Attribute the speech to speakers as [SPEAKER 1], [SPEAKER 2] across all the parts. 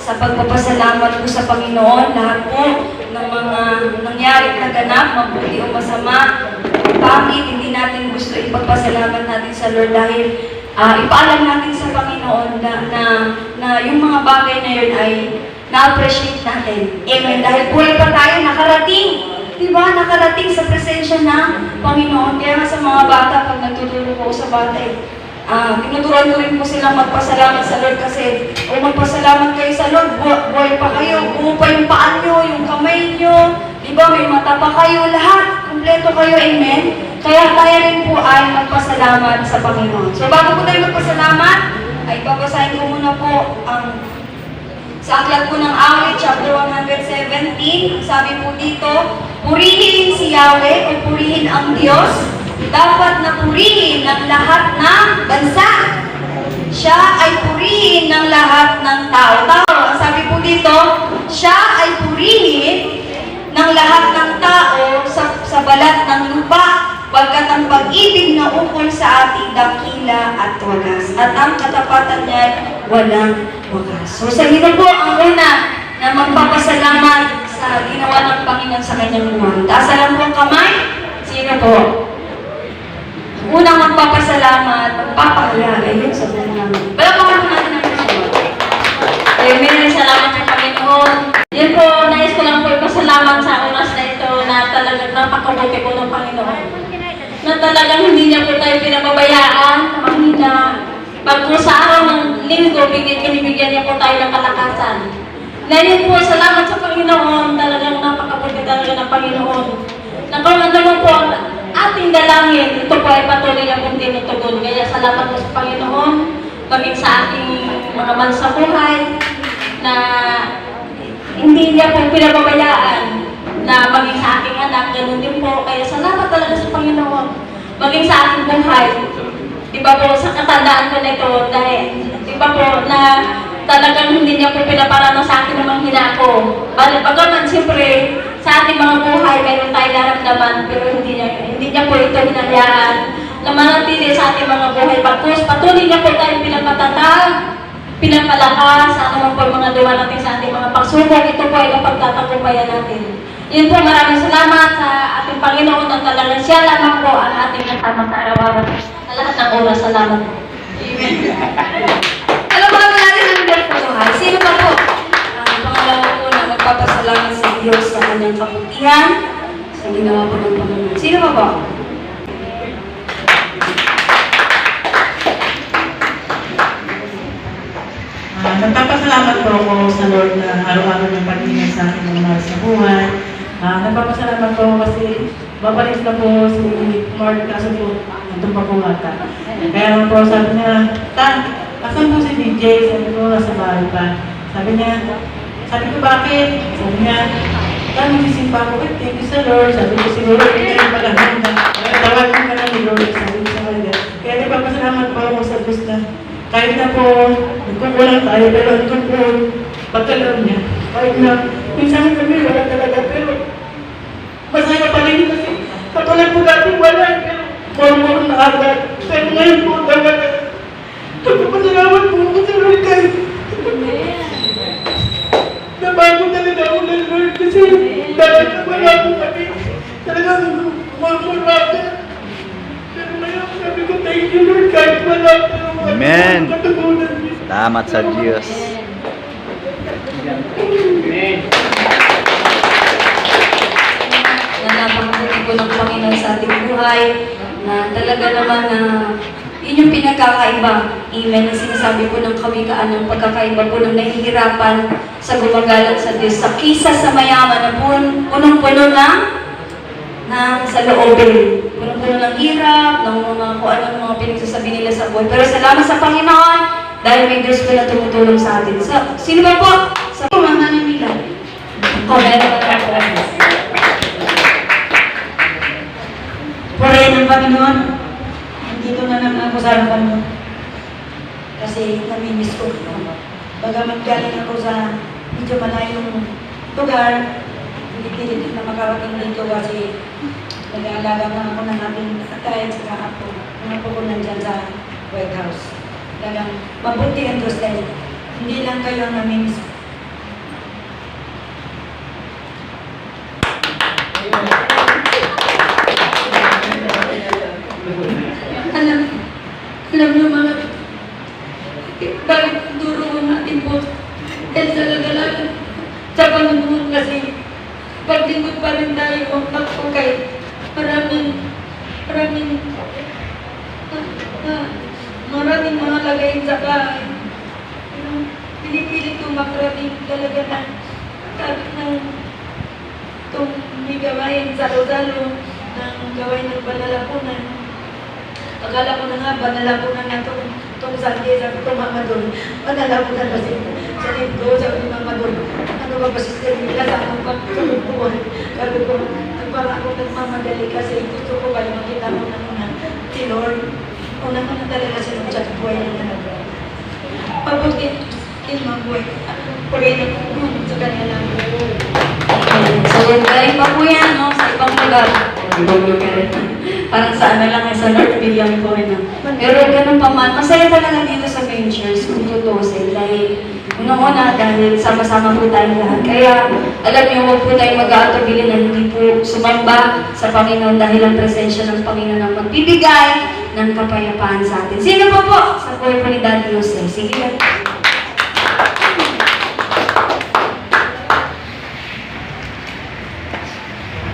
[SPEAKER 1] sa pagpapasalamat ko sa Panginoon, lahat po ng mga nangyari na ganap, mabuti o masama, pangit, hindi natin gusto ipagpasalamat natin sa Lord dahil ipaalam natin sa Panginoon na yung mga bagay na yun ay na-appreciate natin. Amen. Dahil buhay pa tayo, nakarating. Diba? Nakarating sa presensya ng Panginoon. Kaya nga sa mga bata, pag nagtuturo ko sa bata, tinuturuan ko rin po silang magpasalamat sa Lord kasi kung magpasalamat kayo sa Lord, buhay pa kayo, pa yung paan nyo, yung kamay nyo, diba? May mata pa kayo, lahat. Kompleto kayo, amen? Kaya tayo rin po ay magpasalamat sa Panginoon. So bago po tayo magpasalamat, ay babasahin ko muna po ang sa aklat po ng awit, chapter 117, sabi po dito, purihin si Yahweh o purihin ang Diyos, dapat na purihin ng lahat ng bansa. Siya ay purihin ng lahat ng tao. Sabi po dito, siya ay purihin ng lahat ng tao sa balat ng lupa, pagkat ang pag-ibig na ukol sa ating dakila at wagas, at ang katapatan niya walang wagas. So sa ito po ang una na magpapasalamat sa ginawa ng Panginoon sa kanyang buhay. Taas lang po ang kamay. Sino po? Unang magpapasalamat, magpapahalaga yun sa buhay namin. Palapakan po natin ang Panginoon. Amen. Salamat sa Panginoon. Yan po, nais ko lang po ipasalamat sa oras na ito na talagang napakabuti po ng Panginoon. Na talagang hindi niya po tayo pinababayaan, mahina. Pag po sa araw ng linggo, binibigyan niya po tayo ng kalakasan. Ngayon po, salamat sa Panginoon, talagang napakabuti talaga ng Panginoon. Nagkaroon naman po ang ating dalangin, ito po ay patuloy na kung tinutugon. Kaya salamat po sa Panginoon, maging sa ating mga mansa buhay, na hindi niya po pinababayaan na maging sa aking anak, ganun din po. Kaya salamat talaga sa Panginoon, maging sa aking buhay. Diba po, sa katandaan ko na ito, dahil, diba po, na talagang hindi niya po pinaparana sa akin namang hinako. Bagaman, siyempre, sa ating mga buhay, mayroon tayo naramdaman, pero hindi niya po ito hinayaan na manatili sa ating mga buhay. Patuloy niya po tayong pinapatatag, pinapalakas, sa anumang po mga dumarating sa ating mga pagsubok. Ito po ay napagtatagumpayan natin. Yun po, maraming salamat sa ating Panginoon at talagang siya lamang po ang ating kasama sa araw-araw. Sa lahat ng oras, salamat po. Amen. Alam mo natin ang Diyos po buhay. Sino pa po? Ang pangalawa po na magpapasalamat sa Diyos sa kanyang kabutihan sa ginawa po ng Panginoon. Sino pa po?
[SPEAKER 2] Nagpapasalamat po ako sa Lord na araw-araw ng pag-ingat sa akin ng mahal sa buhay. Nagpapasalamat po kasi babalik na po si Mark kaso po nandun pa po ata. Kaya po sabi niya, asan po si DJ? Sabi ko, nasa bahay pa. Sabi ko, bakit? Sabi niya, magsisimpa ko, thank you sa Lord. Sabi ko, siguro, hindi kayo paghahanda. Tawag ko ka na ni Lord. Sabi ko sa kanya. Kaya nagpapasalamat po ako sa Diyos na kahit na po, nagkukulang tayo, pero andun po, pagkalam niya. Kahit na, minsan kami wala talaga, pero masaya pa rin kasi katulad po dati wala, pero more na agad. Pero ngayon po, talaga, nagpapasalamat po ako sa Lord kahit. Nabago talaga ako ng Lord kasi talaga wala po kami. Talagang more agad. Pero ngayon, sabi ko, thank you Lord kahit wala po.
[SPEAKER 3] Amen. Salamat sa Diyos.
[SPEAKER 2] Amen.
[SPEAKER 1] Napakabuti po ng Panginoon sa ating buhay, na talaga naman na yun yung pinagkakaiba. Amen. Ang sinasabi po ng kawikaan ng pagkakaiba po ng nahihirapan sa gumagalang sa Diyos, sa kisa sa mayaman na punong-puno na sa loobin. Punong-puno ng hirap, ng mga kung anong mga pinagsasabi nila sa buhay. Pero salamat sa Panginoon dahil may Diyos po na tumutulong sa atin. Sino ba po? Sa mga nila. Comment.
[SPEAKER 4] Purihin ng Panginoon. Dito na naman ako sa harapan mo. Kasi namimiss ko. Bagamat galing ako sa medyo malayong lugar, pinipilit na makarating dito kasi nag-aalaga na ako ng ating tatay at saka ako. Mga po ko nandyan sa White House. Talagang mabuti ang Diyos dahil hindi lang kayo ang namimiss. Alam niyo mga bakit duruan natin po dahil sa lagalagan sa Panginoon kasi paglingkod pa rin tayo ako kahit maraming mga lagayin sa bahay. Pinipilit ko makarating talaga na kahit ng itong may gawain salo-salo ng gawain ng panalapunan. Akala ko na nga, panalapunan na itong Sunday, sabi ko, Mama Dol, panalapunan kasi sa linggo, sabi ni Mama Dol, ano ba ba sister nila sa akong pagkakukuhan? Sabi ko, nagpara ako nagmamadali kasi gusto ko kayo makita mo na muna si Lord. Una ko na talaga siya ng chat buhay ng anak. Pabuti, mabuhay. Pagay na kung sa kanila.
[SPEAKER 1] So, galing pa po yan, no? Sa ibang lugar. Ibang lugar. Parang sa ano lang, sa North Billiam po, no? Pero ganun pa man, masaya talaga dito sa Ventures kung tutusin. Dahil, unang-una, dahil sama-sama po tayo lahat. Kaya, alam niyo, huwag po tayo mag-aatubili na hindi po sumamba sa Panginoon dahil ang presensya ng Panginoon ang magbibigay ng kapayapaan sa atin. Sino po po sa buhay po ni Daddy Jose? Sige lang.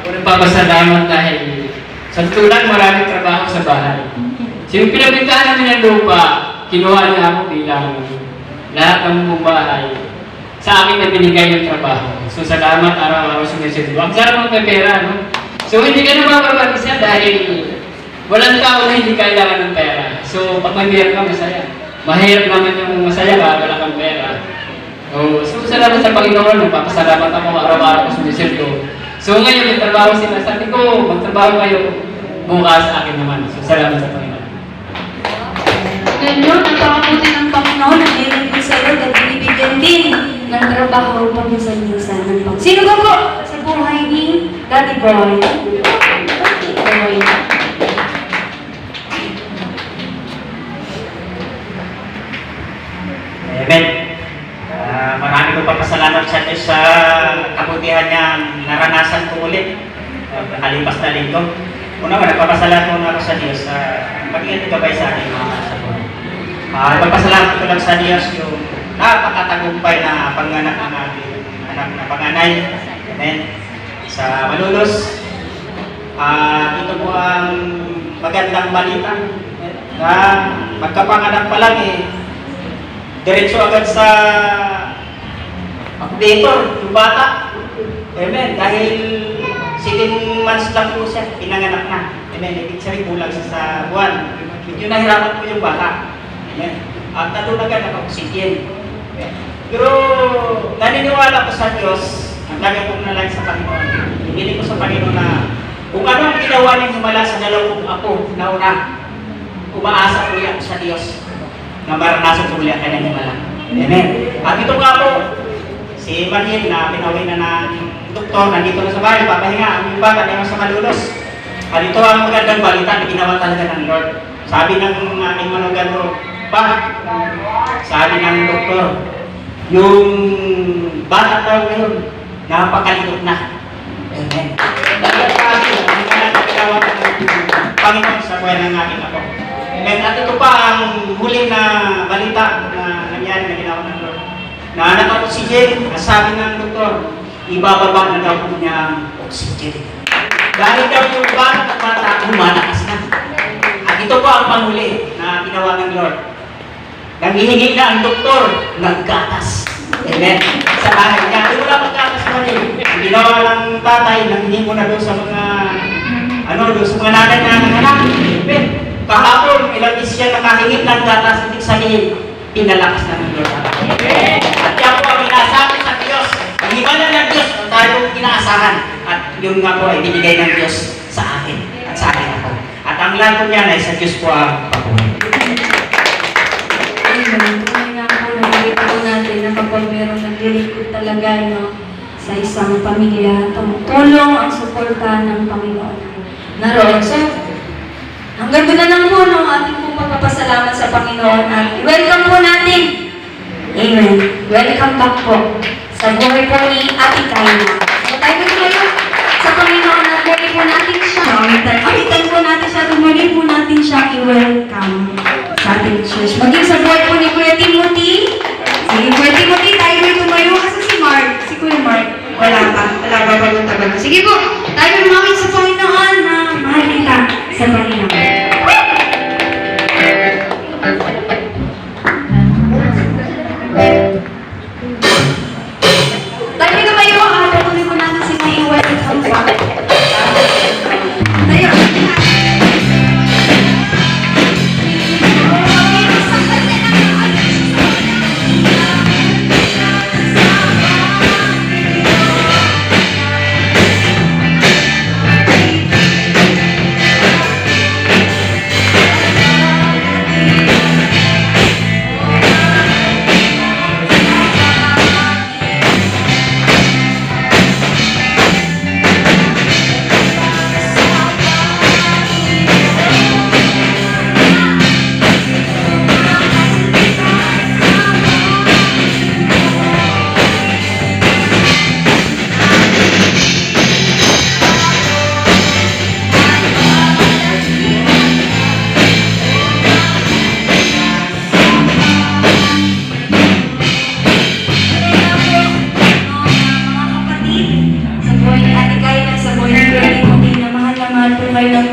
[SPEAKER 5] Ako nagpapasalamat dahil sa tulang maraming trabaho sa bahay. So yung pinabintahan namin ng lupa, kinuha niya ako bilang lahat ng buong bahay. Sa akin na binigay yung trabaho. So salamat araw-araw sumisid. Ang sarap magpapera, no? So hindi ka na mapapag-isa dahil walang tao na hindi kailangan ng pera. So pag may pera ka, masaya. Mahirap naman yung masaya ka, wala kang pera. So salamat sa Panginoon, nagpapasalamat ako araw-araw sumisid ko. So ngayon, may trabaho sila. Sabi ko, magtrabaho kayo bukas akin naman. So salamat sa Panginoon.
[SPEAKER 1] Ganyan, napakabuti ng Panginoon, nagliligid sa iyo at binibigyan din ng trabaho paminsan-minsan ng Panginoon. Sino ba po sa buhay ni Daddy Boy? Boy.
[SPEAKER 6] Amen. Marami ko papasalamat sa Diyos sa kabutihan niya naranasan ko ulit. Nakalipas na linggo. Una nga, nagpapasalamat ko na ako sa Diyos sa pag-iingat gabay sa ating mga nasa buhay. Nagpapasalamat ko lang sa Diyos yung napakatagumpay na panganak ng ating anak na panganay. Amen. Sa Malolos, ito po ang magandang balita na magkapanganak pa lang diretso agad sa updator, yung bata. Amen. Dahil 7 months lang po siya, pinanganak na. Amen. Ibig sabihin kulang siya sa buwan. Medyo nahirapan po yung bata. Amen. At nandun agad nakakusityin. Pero naniniwala ko sa Diyos, ang lagi kong nalagay sa Panginoon. Ibili ko sa Panginoon na kung ano ang ginawa niyang himala sa dalawang ako na una, umaasa ko yan sa Diyos na maranasan ko ulit ang kanyang himala. Amen. At ito nga po, si Manil na pinawin na ng doktor, nandito na sa bahay, papahinga, ang iba kanina sa Malolos. At ito ang magandang balita na ginawa talaga ng Lord. Sabi ng ating manugano, sabi ng doktor, yung bata daw ngayon, napakalitot na. Amen. Dahil kasi, ang ginawa ng Panginoon sa buhay ng aking ako. Amen. At ito pa ang huling na balita na nangyari na ginawa ng Lord. Na naka-oxygen, sabi ng doktor, ibababa na daw po niya ang oxygen. Dahil daw yung bata, lumalakas na. At ito po ang panghuli na ginawa ng Lord. Nanghihingi na ang doktor, naggatas. Amen. Sa bahay niya, hindi wala maggatas pa rin. Ang ginawa ng tatay, nanghihingi mo na doon sa mga, doon sa mga nanay na nanganak. Amen. Kahapon, ilang is siya nakahingit ng gatas, ibig sabihin, pinalakas na ng Lord. Amen. At yan po ang inaasahan sa Diyos. Ang himala ng Diyos, ang tayo inaasahan. At yun nga po ay binigay ng Diyos sa akin at sa akin ako. At ang lahat po niyan ay sa Diyos po ang pabuhay.
[SPEAKER 1] Ayun, tunay nga po, nakikita po natin na kapag merong naglilingkod talaga, sa isang pamilya, tulong ang suporta ng Panginoon. Naroon. So, hanggang doon na lang po ng ating po pagpapasalamat sa Panginoon at welcome po natin. Amen. Welcome back po sa buhay po ni Ate Kayla. So tayo kayo sa Panginoon at muli po natin siya. Amitan po natin siya at muli po natin siya i-welcome sa
[SPEAKER 4] ating church. Maging sa buhay po ni Kuya Timothy. Sige, Kuya Timothy, tayo may tumayo. Asa si Mark? Si Kuya Mark. Wala pa. Wala pa pagod-tagal. Sige po, tayo may lumamig sa Panginoon na mahal kita sa Panginoon. Tayo may tumayo. Patuloy ko natin si Maiwan at Hampa. Tayo.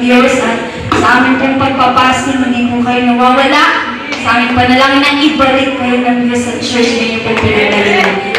[SPEAKER 4] Diyos at sa amin pong pagpapasok, hindi po kayo nawawala. Sa aming panalangin na ibalik kayo ng Diyos sa church na inyong pagpinagalingan.